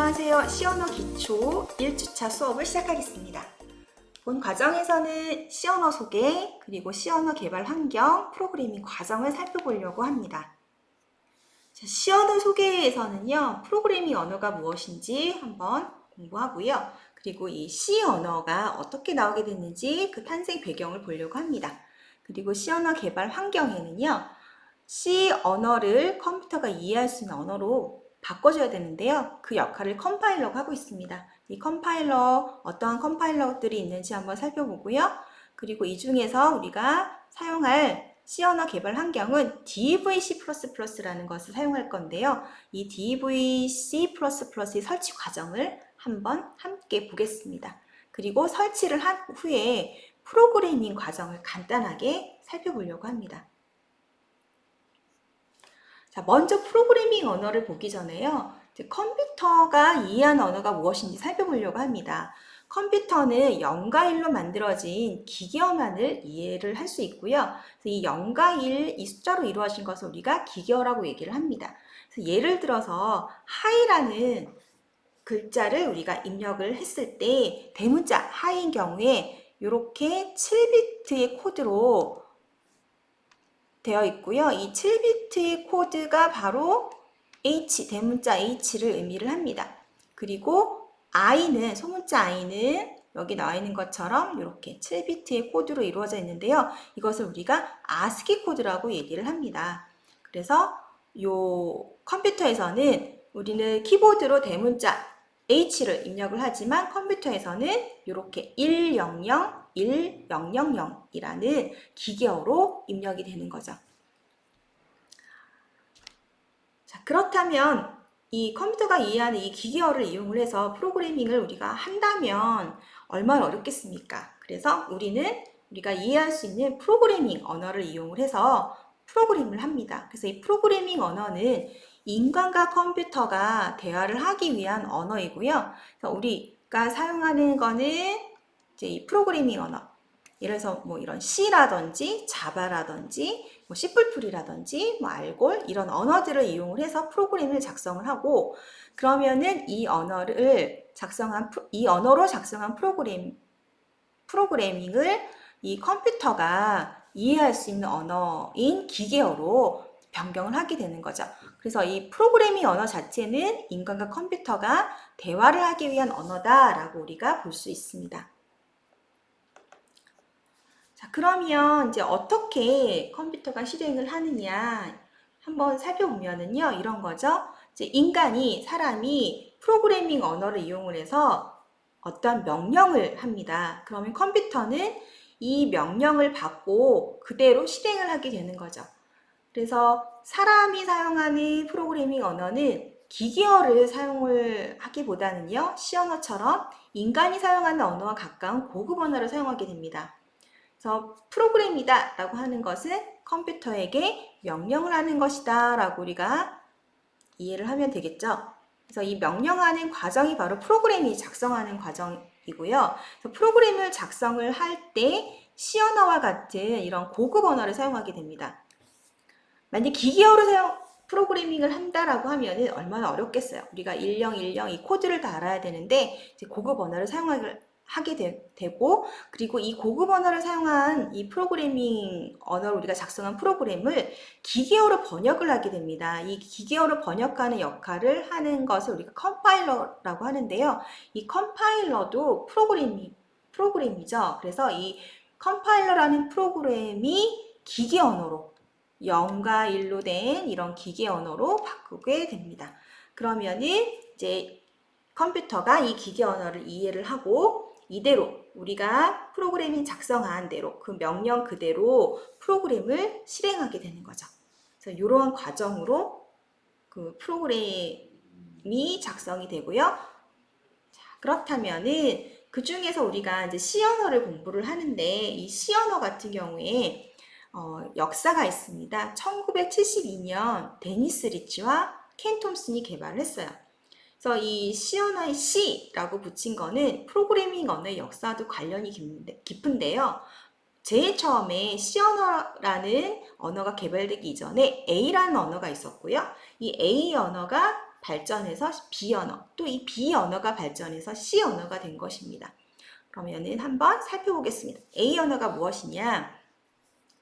안녕하세요. C 언어 기초 1주차 수업을 시작하겠습니다. 본 과정에서는 C 언어 소개, 그리고 C 언어 개발 환경, 프로그래밍 과정을 살펴보려고 합니다. C 언어 소개에서는요, 프로그래밍 언어가 무엇인지 한번 공부하고요. 그리고 이 C 언어가 어떻게 나오게 됐는지 그 탄생 배경을 보려고 합니다. 그리고 C 언어 개발 환경에는요, C 언어를 컴퓨터가 이해할 수 있는 언어로 바꿔줘야 되는데요. 그 역할을 컴파일러가 하고 있습니다. 이 컴파일러, 어떠한 컴파일러들이 있는지 한번 살펴보고요. 그리고 이 중에서 우리가 사용할 C 언어 개발 환경은 DVC++라는 것을 사용할 건데요. 이 DVC++의 설치 과정을 한번 함께 보겠습니다. 그리고 설치를 한 후에 프로그래밍 과정을 간단하게 살펴보려고 합니다. 자, 먼저 프로그래밍 언어를 보기 전에요. 컴퓨터가 이해하는 언어가 무엇인지 살펴보려고 합니다. 컴퓨터는 0과 1로 만들어진 기계어만을 이해를 할 수 있고요. 이 0과 1, 이 숫자로 이루어진 것을 우리가 기계어라고 얘기를 합니다. 그래서 예를 들어서 하이라는 글자를 우리가 입력을 했을 때 대문자 하이인 경우에 이렇게 7비트의 코드로 되어 있고요. 이 7비트의 코드가 바로 H, 대문자 H를 의미를 합니다. 그리고 I는, 소문자 I는 여기 나와 있는 것처럼 이렇게 7비트의 코드로 이루어져 있는데요. 이것을 우리가 ASCII 코드라고 얘기를 합니다. 그래서 이 컴퓨터에서는 우리는 키보드로 대문자 H를 입력을 하지만 컴퓨터에서는 이렇게 100, 1000이라는 기계어로 입력이 되는 거죠. 자, 그렇다면 이 컴퓨터가 이해하는 이 기계어를 이용을 해서 프로그래밍을 우리가 한다면 얼마나 어렵겠습니까? 그래서 우리가 이해할 수 있는 프로그래밍 언어를 이용을 해서 프로그램을 합니다. 그래서 이 프로그래밍 언어는 인간과 컴퓨터가 대화를 하기 위한 언어이고요. 그래서 우리가 사용하는 거는 이제 이 프로그래밍 언어. 예를 들어서 뭐 이런 C라든지 자바라든지 뭐 C++이라든지 뭐 알골 이런 언어들을 이용을 해서 프로그램을 작성을 하고 그러면은 이 언어로 작성한 프로그래밍을 이 컴퓨터가 이해할 수 있는 언어인 기계어로 변경을 하게 되는 거죠. 그래서 이 프로그래밍 언어 자체는 인간과 컴퓨터가 대화를 하기 위한 언어다라고 우리가 볼 수 있습니다. 자, 그러면 이제 어떻게 컴퓨터가 실행을 하느냐 한번 살펴보면은요, 이런 거죠. 이제 사람이 프로그래밍 언어를 이용을 해서 어떠한 명령을 합니다. 그러면 컴퓨터는 이 명령을 받고 그대로 실행을 하게 되는 거죠. 그래서 사람이 사용하는 프로그래밍 언어는 기계어를 사용을 하기보다는요, C 언어처럼 인간이 사용하는 언어와 가까운 고급 언어를 사용하게 됩니다. 그래서 프로그램이다 라고 하는 것은 컴퓨터에게 명령을 하는 것이다 라고 우리가 이해를 하면 되겠죠. 그래서 이 명령하는 과정이 바로 프로그램이 작성하는 과정이고요. 그래서 프로그램을 작성을 할 때 C 언어와 같은 이런 고급 언어를 사용하게 됩니다. 만약 기계어로 프로그래밍을 한다라고 하면은 얼마나 어렵겠어요. 우리가 1010 이 코드를 다 알아야 되는데 이제 고급 언어를 하게 되고 그리고 이 고급 언어를 사용한 이 프로그래밍 언어를 우리가 작성한 프로그램을 기계어로 번역을 하게 됩니다. 이 기계어로 번역하는 역할을 하는 것을 우리가 컴파일러라고 하는데요. 이 컴파일러도 프로그램이죠. 그래서 이 컴파일러라는 프로그램이 기계 언어로 0과 1로 된 이런 기계 언어로 바꾸게 됩니다. 그러면은 이제 컴퓨터가 이 기계 언어를 이해를 하고 이대로 우리가 프로그래밍 작성한 대로 그 명령 그대로 프로그램을 실행하게 되는 거죠. 그래서 이러한 과정으로 그 프로그램이 작성이 되고요. 자, 그렇다면은 그 중에서 우리가 이제 C 언어를 공부를 하는데 이 C 언어 같은 경우에 역사가 있습니다. 1972년 데니스 리치와 켄 톰슨이 개발을 했어요. 그래서 이 C 언어의 C라고 붙인 거는 프로그래밍 언어의 역사도 관련이 깊은데요. 제일 처음에 C 언어라는 언어가 개발되기 이전에 A라는 언어가 있었고요. 이 A 언어가 발전해서 B 언어, 또 이 B 언어가 발전해서 C 언어가 된 것입니다. 그러면은 한번 살펴보겠습니다. A 언어가 무엇이냐?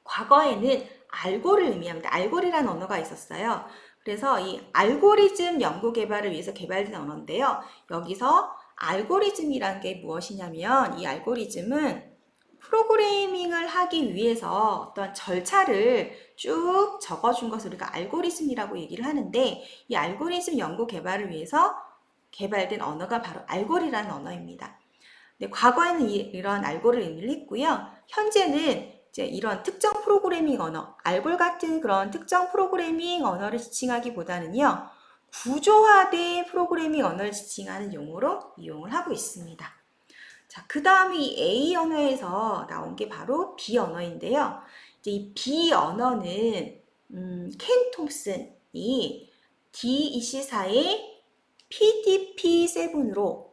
과거에는 알고를 의미합니다. 알고리라는 언어가 있었어요. 그래서 이 알고리즘 연구 개발을 위해서 개발된 언어인데요. 여기서 알고리즘이란 게 무엇이냐면 이 알고리즘은 프로그래밍을 하기 위해서 어떤 절차를 쭉 적어준 것을 우리가 알고리즘이라고 얘기를 하는데 이 알고리즘 연구 개발을 위해서 개발된 언어가 바로 알고리라는 언어입니다. 네, 과거에는 이런 알고를 의미를 했고요. 현재는 이제 이런 특정 프로그래밍 언어, 알골 같은 그런 특정 프로그래밍 언어를 지칭하기보다는요, 구조화된 프로그래밍 언어를 지칭하는 용어로 이용을 하고 있습니다. 자, 그 다음에 이 A 언어에서 나온 게 바로 B 언어인데요. 이제 이 B 언어는 켄 톰슨이 D24의 PDP-7으로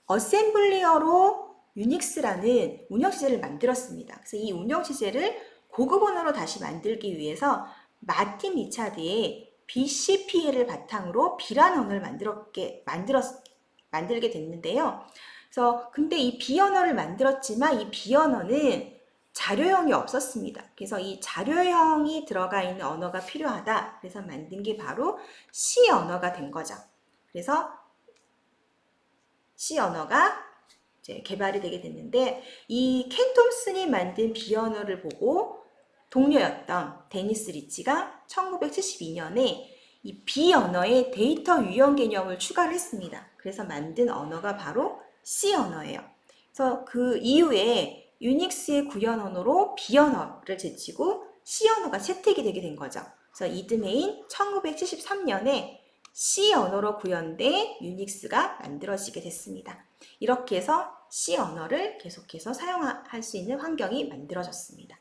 어셈블리어로 유닉스라는 운영체제를 만들었습니다. 그래서 이 운영체제를 고급 언어로 다시 만들기 위해서 마틴 리차드의 BCPL을 바탕으로 B라는 언어를 만들게 됐는데요. 그래서 근데 이 B 언어를 만들었지만 이 B 언어는 자료형이 없었습니다. 그래서 이 자료형이 들어가 있는 언어가 필요하다. 그래서 만든 게 바로 C 언어가 된 거죠. 그래서 C 언어가 이제 개발이 되게 됐는데 이 켄 톰슨이 만든 B 언어를 보고 동료였던 데니스 리치가 1972년에 이 B 언어에 데이터 유형 개념을 추가를 했습니다. 그래서 만든 언어가 바로 C 언어예요. 그래서 그 이후에 유닉스의 구현 언어로 B 언어를 제치고 C 언어가 채택이 되게 된 거죠. 그래서 이듬해인 1973년에 C 언어로 구현된 유닉스가 만들어지게 됐습니다. 이렇게 해서 C 언어를 계속해서 사용할 수 있는 환경이 만들어졌습니다.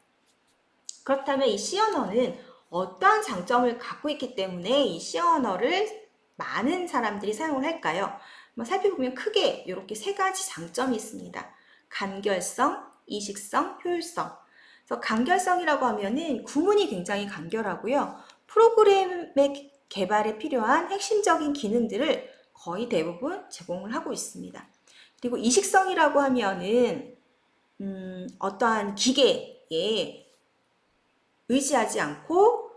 그렇다면 이 C 언어는 어떠한 장점을 갖고 있기 때문에 이 C 언어를 많은 사람들이 사용을 할까요? 한번 살펴보면 크게 이렇게 세 가지 장점이 있습니다. 간결성, 이식성, 효율성. 그래서 간결성이라고 하면은 구문이 굉장히 간결하고요. 프로그램의 개발에 필요한 핵심적인 기능들을 거의 대부분 제공을 하고 있습니다. 그리고 이식성이라고 하면은 어떠한 기계에 의지하지 않고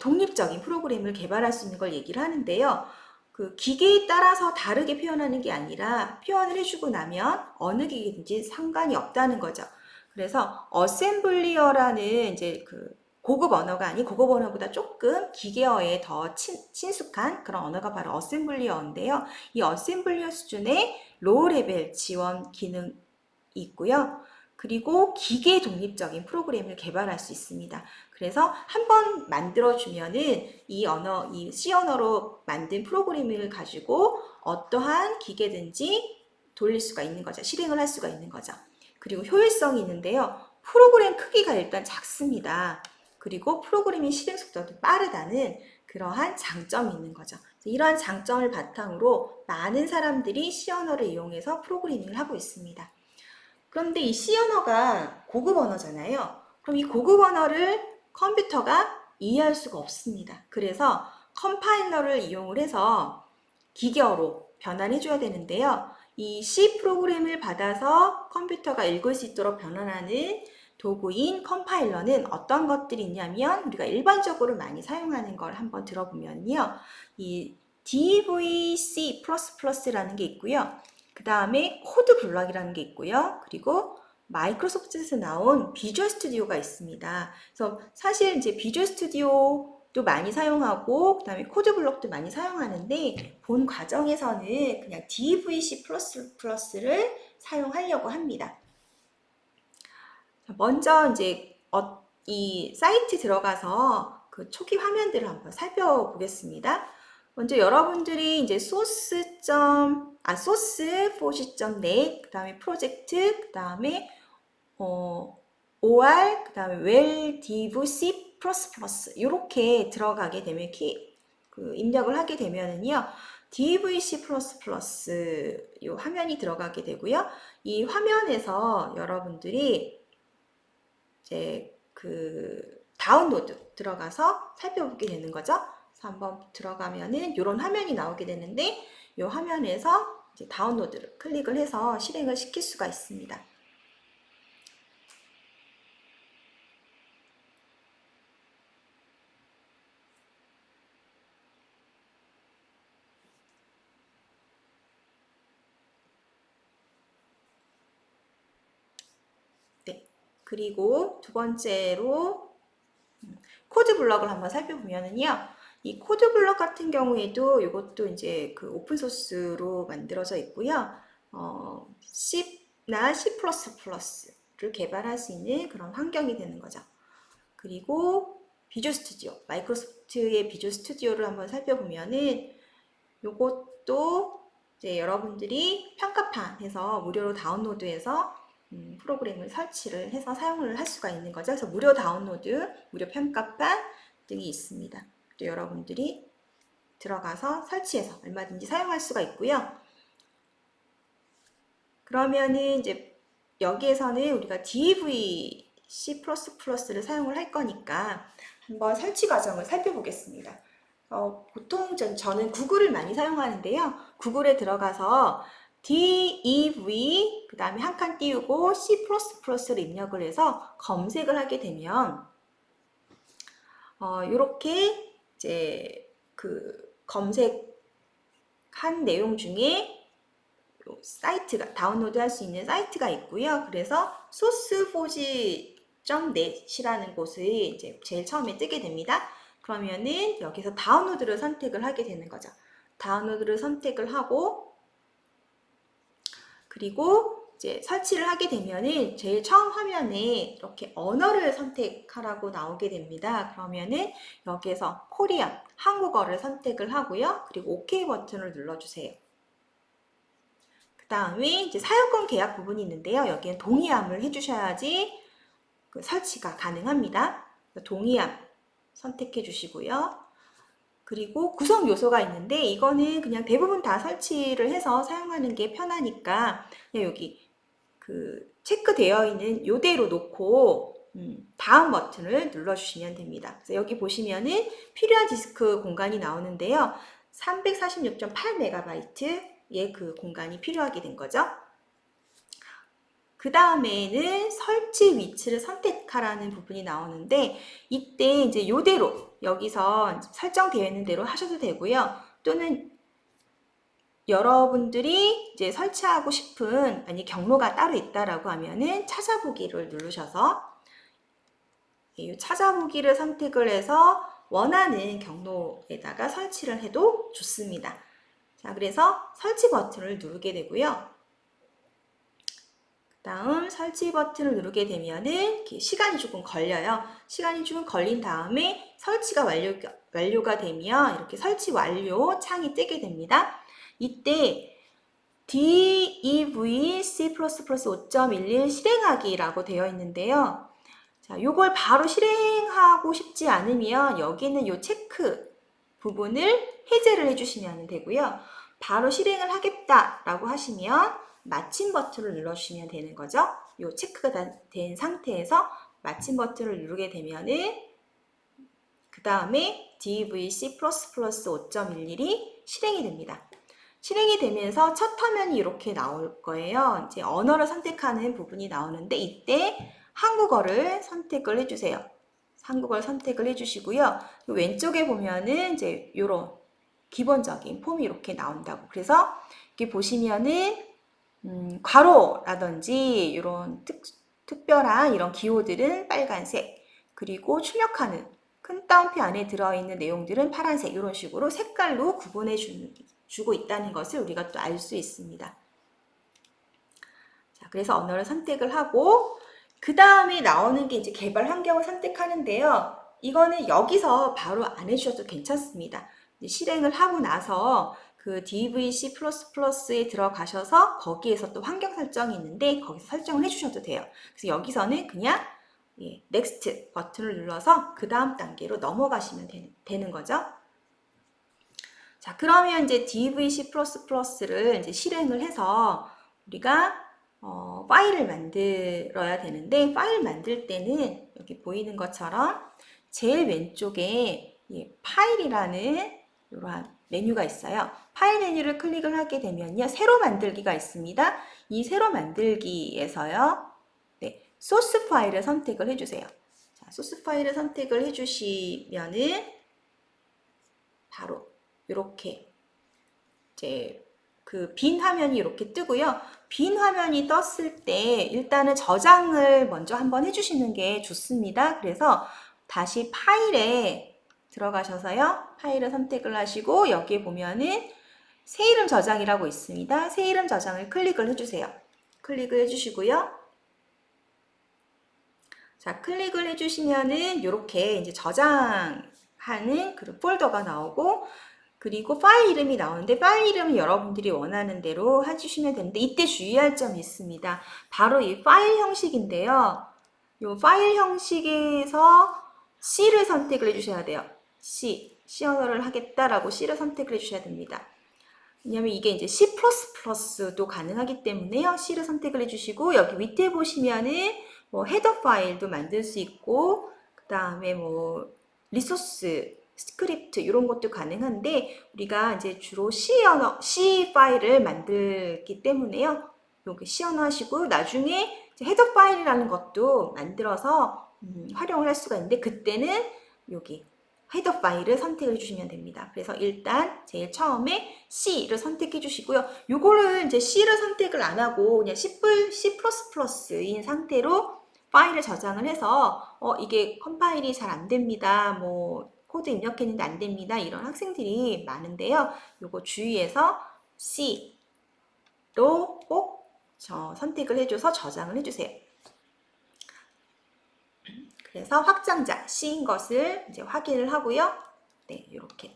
독립적인 프로그램을 개발할 수 있는 걸 얘기를 하는데요. 그 기계에 따라서 다르게 표현하는 게 아니라 표현을 해주고 나면 어느 기계든지 상관이 없다는 거죠. 그래서 어셈블리어라는 이제 그 고급 언어가 아닌 고급 언어보다 조금 기계어에 더 친숙한 그런 언어가 바로 어셈블리어인데요. 이 어셈블리어 수준의 로우 레벨 지원 기능이 있고요. 그리고 기계 독립적인 프로그램을 개발할 수 있습니다. 그래서 한번 만들어주면은 이 C 언어로 만든 프로그램을 가지고 어떠한 기계든지 돌릴 수가 있는 거죠. 실행을 할 수가 있는 거죠. 그리고 효율성이 있는데요. 프로그램 크기가 일단 작습니다. 그리고 프로그래밍 실행 속도도 빠르다는 그러한 장점이 있는 거죠. 이러한 장점을 바탕으로 많은 사람들이 C 언어를 이용해서 프로그래밍을 하고 있습니다. 그런데 이 C 언어가 고급 언어잖아요. 그럼 이 고급 언어를 컴퓨터가 이해할 수가 없습니다. 그래서 컴파일러를 이용을 해서 기계어로 변환해줘야 되는데요. 이 C 프로그램을 받아서 컴퓨터가 읽을 수 있도록 변환하는 도구인 컴파일러는 어떤 것들이 있냐면 우리가 일반적으로 많이 사용하는 걸 한번 들어보면요. 이 DVC++라는 게 있고요. 그 다음에 코드 블럭이라는 게 있고요. 그리고 마이크로소프트에서 나온 비주얼 스튜디오가 있습니다. 그래서 사실 이제 비주얼 스튜디오도 많이 사용하고 그 다음에 코드 블럭도 많이 사용하는데 본 과정에서는 그냥 DVC++를 사용하려고 합니다. 먼저 이제 이 사이트 들어가서 그 초기 화면들을 한번 살펴보겠습니다. 먼저 여러분들이 이제 source4c.net, 그 다음에 프로젝트, 그 다음에 OR, 그 다음에 well div C++ 이렇게 들어가게 되면 입력을 하게 되면은요. DVC++ 이 화면이 들어가게 되고요. 이 화면에서 여러분들이 이제 그 다운로드 들어가서 살펴보게 되는 거죠. 한번 들어가면은 이런 화면이 나오게 되는데 이 화면에서 이제 다운로드를 클릭을 해서 실행을 시킬 수가 있습니다. 네. 그리고 두 번째로 코드 블럭을 한번 살펴보면은요. 이 코드 블럭 같은 경우에도 이것도 이제 그 오픈 소스로 만들어져 있고요. C나 C++를 개발할 수 있는 그런 환경이 되는 거죠. 그리고 비주얼 스튜디오, 마이크로소프트의 비주얼 스튜디오를 한번 살펴보면은 요것도 이제 여러분들이 평가판에서 무료로 다운로드해서 프로그램을 설치를 해서 사용을 할 수가 있는 거죠. 그래서 무료 다운로드, 무료 평가판 등이 있습니다. 또 여러분들이 들어가서 설치해서 얼마든지 사용할 수가 있고요. 그러면은 이제 여기에서는 우리가 DAV C++를 사용을 할 거니까 한번 설치 과정을 살펴보겠습니다. 보통 저는 구글을 많이 사용하는데요. 구글에 들어가서 DEV 그 다음에 한 칸 띄우고 C++를 입력을 해서 검색을 하게 되면 이렇게 이제 그 검색한 내용 중에 사이트가 다운로드 할 수 있는 사이트가 있고요. 그래서 sourceforge.net이라는 곳이 이제 제일 처음에 뜨게 됩니다. 그러면은 여기서 다운로드를 선택을 하게 되는 거죠. 다운로드를 선택을 하고 그리고 이제 설치를 하게 되면은 제일 처음 화면에 이렇게 언어를 선택하라고 나오게 됩니다. 그러면은 여기에서 코리안, 한국어를 선택을 하고요. 그리고 OK 버튼을 눌러주세요. 그 다음에 이제 사용권 계약 부분이 있는데요. 여기엔 동의함을 해주셔야지 그 설치가 가능합니다. 동의함 선택해 주시고요. 그리고 구성 요소가 있는데 이거는 그냥 대부분 다 설치를 해서 사용하는 게 편하니까 그냥 여기 그 체크되어 있는 이대로 놓고 다음 버튼을 눌러주시면 됩니다. 그래서 여기 보시면은 필요한 디스크 공간이 나오는데요. 346.8MB의 그 공간이 필요하게 된 거죠. 그 다음에는 설치 위치를 선택하라는 부분이 나오는데 이때 이제 이대로 여기서 설정되어 있는 대로 하셔도 되고요. 또는 여러분들이 이제 설치하고 싶은 만약 경로가 따로 있다라고 하면은 찾아보기를 누르셔서 이 찾아보기를 선택을 해서 원하는 경로에다가 설치를 해도 좋습니다. 자, 그래서 설치 버튼을 누르게 되고요. 다음 설치 버튼을 누르게 되면은 시간이 조금 걸려요. 시간이 조금 걸린 다음에 설치가 완료가 되면 이렇게 설치 완료 창이 뜨게 됩니다. 이때 DEV C++ 5.11 실행하기라고 되어 있는데요. 자, 요걸 바로 실행하고 싶지 않으면 여기는 요 체크 부분을 해제를 해주시면 되고요. 바로 실행을 하겠다라고 하시면 마침 버튼을 눌러주시면 되는 거죠. 요 체크가 된 상태에서 마침 버튼을 누르게 되면은 그 다음에 DEV C++ 5.11이 실행이 됩니다. 실행이 되면서 첫 화면이 이렇게 나올 거예요. 이제 언어를 선택하는 부분이 나오는데 이때 한국어를 선택을 해주세요. 한국어를 선택을 해주시고요. 왼쪽에 보면은 이제 이런 기본적인 폼이 이렇게 나온다고. 그래서 이렇게 보시면은 괄호라든지 이런 특별한 이런 기호들은 빨간색, 그리고 출력하는 큰 따옴표 안에 들어있는 내용들은 파란색, 이런 식으로 색깔로 구분해 주고 있다는 것을 우리가 또 알 수 있습니다. 자, 그래서 언어를 선택을 하고 그 다음에 나오는 게 이제 개발 환경을 선택하는데요. 이거는 여기서 바로 안 해주셔도 괜찮습니다. 실행을 하고 나서 그 DEV C++에 들어가셔서 거기에서 또 환경 설정이 있는데 거기서 설정을 해주셔도 돼요. 그래서 여기서는 그냥 Next 버튼을 눌러서 그 다음 단계로 넘어가시면 되는 거죠. 자, 그러면 이제 DEV C++를 이제 실행을 해서 우리가 파일을 만들어야 되는데 파일 만들 때는 여기 보이는 것처럼 제일 왼쪽에 파일이라는 이러한 메뉴가 있어요. 파일 메뉴를 클릭을 하게 되면요. 새로 만들기가 있습니다. 이 새로 만들기에서요. 소스 파일을 선택을 해주세요. 자, 소스 파일을 선택을 해주시면은 바로 이렇게 이제 그 빈 화면이 이렇게 뜨고요. 빈 화면이 떴을 때 일단은 저장을 먼저 한번 해주시는 게 좋습니다. 그래서 다시 파일에 들어가셔서요. 파일을 선택을 하시고 여기에 보면은 새 이름 저장이라고 있습니다. 새 이름 저장을 클릭을 해주세요. 클릭을 해주시고요. 자, 클릭을 해주시면은 이렇게 이제 저장하는 그 폴더가 나오고 그리고 파일 이름이 나오는데 파일 이름은 여러분들이 원하는 대로 해주시면 되는데 이때 주의할 점이 있습니다. 바로 이 파일 형식인데요. 이 파일 형식에서 C를 선택을 해주셔야 돼요. C 언어를 하겠다라고 C를 선택을 해주셔야 됩니다. 왜냐면 이게 이제 C++도 가능하기 때문에요. C를 선택을 해주시고 여기 밑에 보시면은 뭐 헤더 파일도 만들 수 있고 그 다음에 뭐 리소스 스크립트 이런 것도 가능한데 우리가 이제 주로 C 파일을 만들기 때문에요. 여기 C 언어 하시고 나중에 헤더 파일이라는 것도 만들어서 활용을 할 수가 있는데 그때는 여기 헤더 파일을 선택해 주시면 됩니다. 그래서 일단 제일 처음에 C를 선택해 주시고요. 요거를 이제 C를 선택을 안 하고 그냥 C++인 상태로 파일을 저장을 해서 이게 컴파일이 잘 안 됩니다. 뭐 코드 입력했는데 안 됩니다. 이런 학생들이 많은데요. 요거 주의해서 C로 꼭 선택을 해줘서 저장을 해주세요. 그래서 확장자 C인 것을 이제 확인을 하고요. 네, 이렇게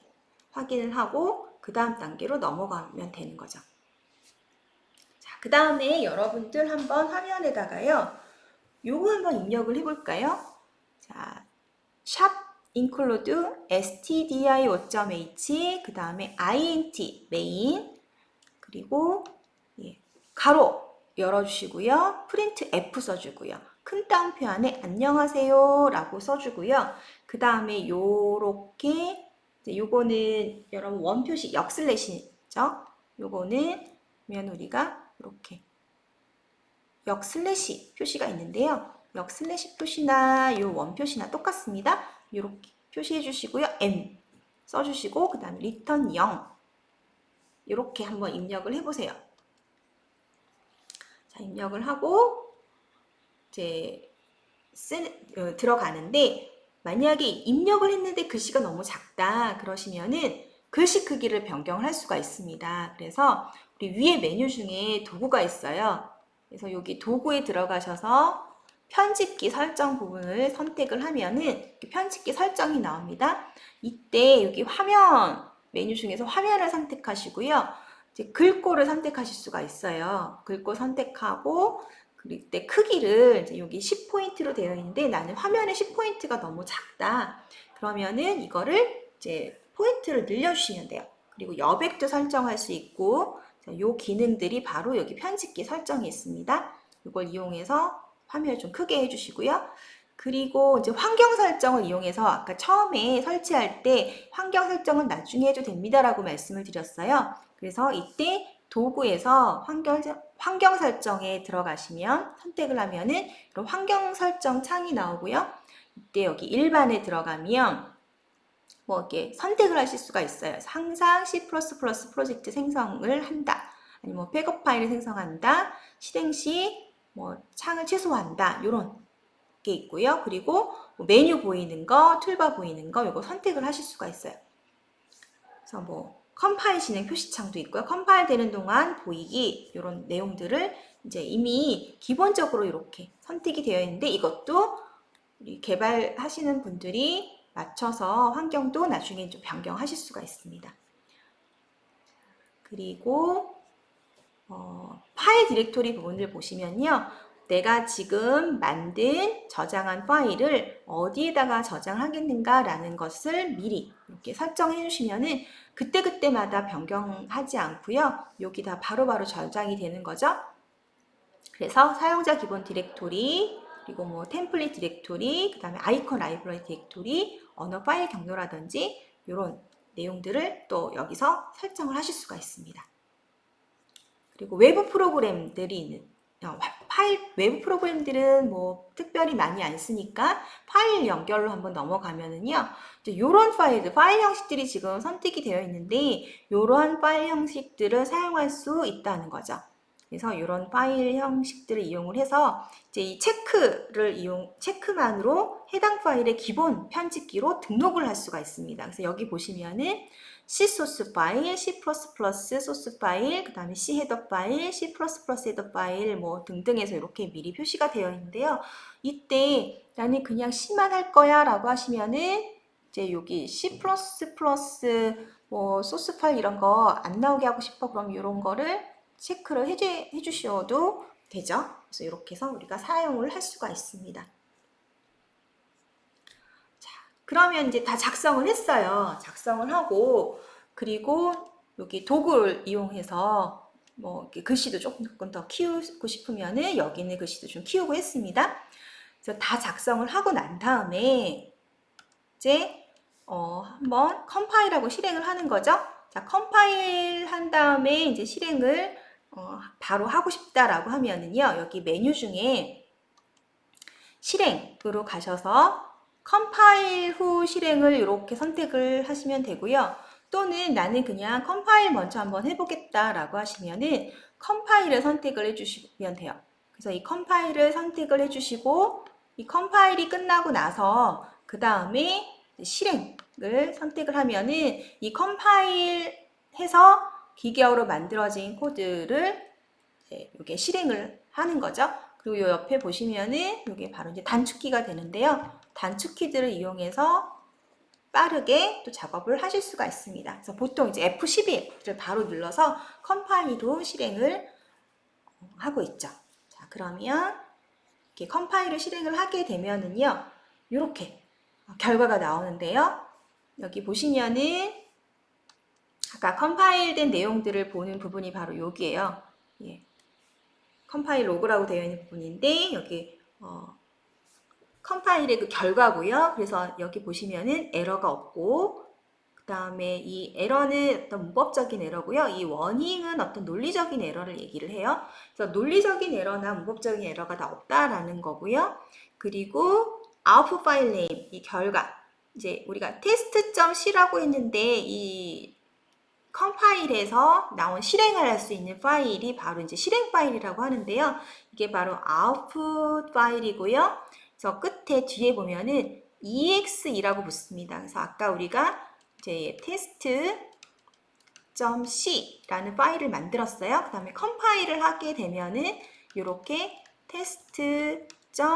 확인을 하고 그 다음 단계로 넘어가면 되는 거죠. 자, 그 다음에 여러분들 한번 화면에다가요. 요거 한번 입력을 해볼까요? 자, 샵 include stdio.h 그 다음에 int main 그리고 가로 열어주시고요. 프린트 F 써주고요. 큰 따옴표 안에 안녕하세요 라고 써주고요. 그 다음에 요렇게 요거는 여러분 원표시 역슬래시죠? 요거는 그러면 우리가 이렇게 역슬래시 표시가 있는데요. 역슬래시 표시나 요 원표시나 똑같습니다. 이렇게 표시해 주시고요. M 써주시고 그 다음에 리턴 0 이렇게 한번 입력을 해보세요. 자, 입력을 하고 이제 들어가는데 만약에 입력을 했는데 글씨가 너무 작다 그러시면은 글씨 크기를 변경을 할 수가 있습니다. 그래서 우리 위에 메뉴 중에 도구가 있어요. 그래서 여기 도구에 들어가셔서 편집기 설정 부분을 선택을 하면은 편집기 설정이 나옵니다. 이때 여기 화면 메뉴 중에서 화면을 선택하시고요. 이제 글꼴을 선택하실 수가 있어요. 글꼴 선택하고 그때 크기를 이제 여기 10포인트로 되어 있는데 나는 화면에 10포인트가 너무 작다. 그러면은 이거를 이제 포인트를 늘려주시면 돼요. 그리고 여백도 설정할 수 있고 요 기능들이 바로 여기 편집기 설정이 있습니다. 이걸 이용해서 화면을 좀 크게 해주시고요. 그리고 이제 환경 설정을 이용해서 아까 처음에 설치할 때 환경 설정은 나중에 해도 됩니다라고 말씀을 드렸어요. 그래서 이때 도구에서 환경 설정에 들어가시면 선택을 하면은 이런 환경 설정 창이 나오고요. 이때 여기 일반에 들어가면 뭐 이렇게 선택을 하실 수가 있어요. 항상 C++ 프로젝트 생성을 한다. 아니면 뭐 백업 파일을 생성한다. 실행 시 뭐 창을 최소화한다. 이런 게 있고요. 그리고 뭐 메뉴 보이는 거, 툴바 보이는 거 이거 선택을 하실 수가 있어요. 그래서 뭐 컴파일 진행 표시창도 있고요. 컴파일 되는 동안 보이기 이런 내용들을 이제 이미 기본적으로 이렇게 선택이 되어 있는데 이것도 우리 개발하시는 분들이 맞춰서 환경도 나중에 좀 변경하실 수가 있습니다. 그리고 파일 디렉토리 부분을 보시면요. 내가 지금 만든 저장한 파일을 어디에다가 저장하겠는가 라는 것을 미리 이렇게 설정해 주시면은 그때그때마다 변경하지 않고요. 여기 다 바로바로 저장이 되는 거죠. 그래서 사용자 기본 디렉토리 그리고 뭐 템플릿 디렉토리, 그 다음에 아이콘 라이브러리 디렉토리, 언어 파일 경로라든지 이런 내용들을 또 여기서 설정을 하실 수가 있습니다. 그리고 외부 프로그램들이 있는 외부 프로그램들은 뭐 특별히 많이 안 쓰니까 파일 연결로 한번 넘어가면은요. 이런 파일 형식들이 지금 선택이 되어 있는데 이러한 파일 형식들을 사용할 수 있다는 거죠. 그래서 이런 파일 형식들을 이용을 해서 이제 이 체크만으로 해당 파일의 기본 편집기로 등록을 할 수가 있습니다. 그래서 여기 보시면은 C 소스 파일, C++ 소스 파일, 그 다음에 C 헤더 파일, C++ 헤더 파일 뭐 등등해서 이렇게 미리 표시가 되어 있는데요. 이때 나는 그냥 C만 할 거야 라고 하시면은 이제 여기 C++ 뭐 소스 파일 이런 거 안 나오게 하고 싶어. 그럼 이런 거를 체크를 해주셔도 되죠. 그래서 이렇게 해서 우리가 사용을 할 수가 있습니다. 그러면 이제 다 작성을 했어요. 작성을 하고 그리고 여기 도구를 이용해서 뭐 이렇게 글씨도 조금 더 키우고 싶으면은 여기 있는 글씨도 좀 키우고 했습니다. 그래서 다 작성을 하고 난 다음에 이제 한번 컴파일하고 실행을 하는 거죠. 자, 컴파일 한 다음에 이제 실행을 바로 하고 싶다라고 하면은요. 여기 메뉴 중에 실행으로 가셔서 컴파일 후 실행을 이렇게 선택을 하시면 되고요. 또는 나는 그냥 컴파일 먼저 한번 해보겠다라고 하시면은 컴파일을 선택을 해주시면 돼요. 그래서 이 컴파일을 선택을 해주시고 이 컴파일이 끝나고 나서 그 다음에 실행을 선택을 하면은 이 컴파일 해서 기계어로 만들어진 코드를 이렇게 실행을 하는 거죠. 그리고 요 옆에 보시면은 이게 바로 이제 단축키가 되는데요. 단축키들을 이용해서 빠르게 또 작업을 하실 수가 있습니다. 그래서 보통 이제 F11을 바로 눌러서 컴파일로 실행을 하고 있죠. 자, 그러면 이렇게 컴파일을 실행을 하게 되면은요, 이렇게 결과가 나오는데요. 여기 보시면은 아까 컴파일된 내용들을 보는 부분이 바로 여기예요. 예. 컴파일 로그라고 되어 있는 부분인데 여기 컴파일의 그 결과고요. 그래서 여기 보시면은 에러가 없고 그 다음에 이 에러는 어떤 문법적인 에러고요. 이 워닝은 어떤 논리적인 에러를 얘기를 해요. 그래서 논리적인 에러나 문법적인 에러가 다 없다라는 거고요. 그리고 아웃풋 파일 네임, 이 결과 이제 우리가 test.c라고 했는데 이 컴파일에서 나온 실행을 할 수 있는 파일이 바로 이제 실행 파일이라고 하는데요. 이게 바로 output 파일이고요. 그래서 끝에 뒤에 보면은 exe라고 붙습니다. 그래서 아까 우리가 이제 test.c라는 파일을 만들었어요. 그 다음에 컴파일을 하게 되면은 이렇게 test.exe라는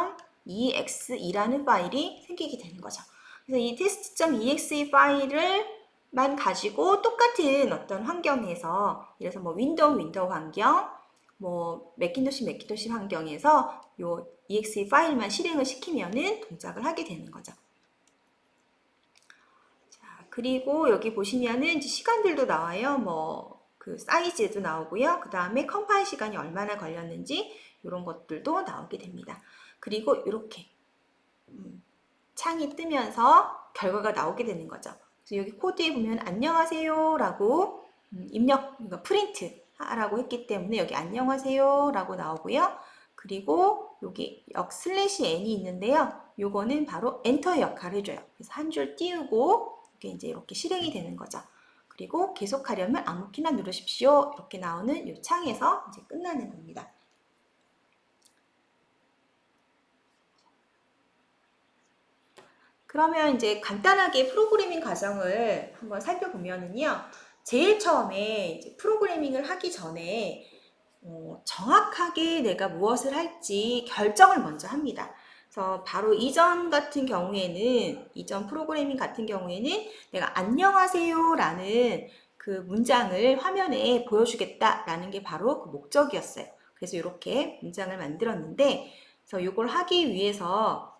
파일이 생기게 되는 거죠. 그래서 이 test.exe 파일을 만 가지고 똑같은 어떤 환경에서 예를 들어서 뭐 윈도우 환경, 뭐 맥킨토시 환경에서 요 exe 파일만 실행을 시키면은 동작을 하게 되는 거죠. 자, 그리고 여기 보시면은 이제 시간들도 나와요. 뭐 그 사이즈도 나오고요. 그 다음에 컴파일 시간이 얼마나 걸렸는지 이런 것들도 나오게 됩니다. 그리고 이렇게 창이 뜨면서 결과가 나오게 되는 거죠. 여기 코드에 보면 안녕하세요 라고 입력, 그러니까 프린트 하라고 했기 때문에 여기 안녕하세요 라고 나오고요. 그리고 여기 /n이 있는데요. 요거는 바로 엔터의 역할을 해줘요. 그래서 한 줄 띄우고 이게 이제 이렇게 실행이 되는 거죠. 그리고 계속하려면 아무 키나 누르십시오. 이렇게 나오는 이 창에서 이제 끝나는 겁니다. 그러면 이제 간단하게 프로그래밍 과정을 한번 살펴보면은요. 제일 처음에 이제 프로그래밍을 하기 전에 정확하게 내가 무엇을 할지 결정을 먼저 합니다. 그래서 바로 이전 프로그래밍 같은 경우에는 내가 안녕하세요 라는 그 문장을 화면에 보여주겠다라는 게 바로 그 목적이었어요. 그래서 이렇게 문장을 만들었는데, 그래서 이걸 하기 위해서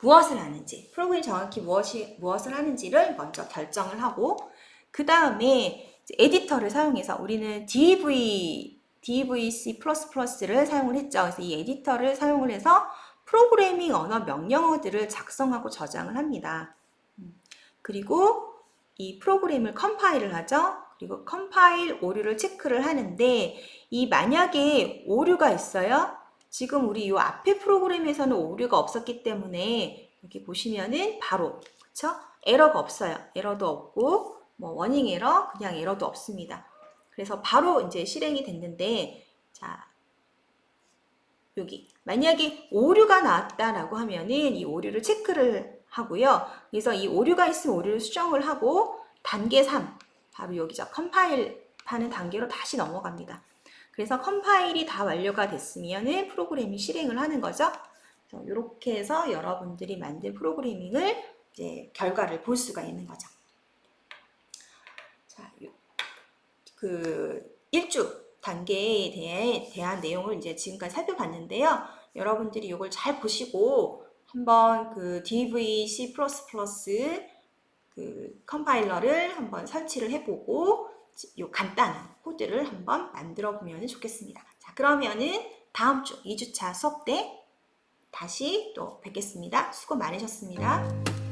무엇을 하는지, 프로그램이 정확히 무엇을 하는지를 먼저 결정을 하고, 그 다음에 에디터를 사용해서 우리는 DVC++를 사용을 했죠. 그래서 이 에디터를 사용을 해서 프로그래밍 언어 명령어들을 작성하고 저장을 합니다. 그리고 이 프로그램을 컴파일을 하죠. 그리고 컴파일 오류를 체크를 하는데 이 만약에 오류가 있어요. 지금 우리 이 앞에 프로그램에서는 오류가 없었기 때문에 여기 보시면은 바로 그쵸? 에러가 없어요. 에러도 없고 뭐 워닝 에러, 그냥 에러도 없습니다. 그래서 바로 이제 실행이 됐는데 자 여기 만약에 오류가 나왔다라고 하면은 이 오류를 체크를 하고요. 그래서 이 오류가 있으면 오류를 수정을 하고 단계 3 바로 여기죠. 컴파일 하는 단계로 다시 넘어갑니다. 그래서 컴파일이 다 완료가 됐으면은 프로그램이 실행을 하는 거죠. 이렇게 해서 여러분들이 만든 프로그래밍을 이제 결과를 볼 수가 있는 거죠. 자, 그 1주 단계에 대한 내용을 이제 지금까지 살펴봤는데요. 여러분들이 이걸 잘 보시고 한번 그 DV C++ 그 컴파일러를 한번 설치를 해보고 요 간단한 코드를 한번 만들어 보면 좋겠습니다. 자, 그러면은 다음 주 2주차 수업 때 다시 또 뵙겠습니다. 수고 많으셨습니다.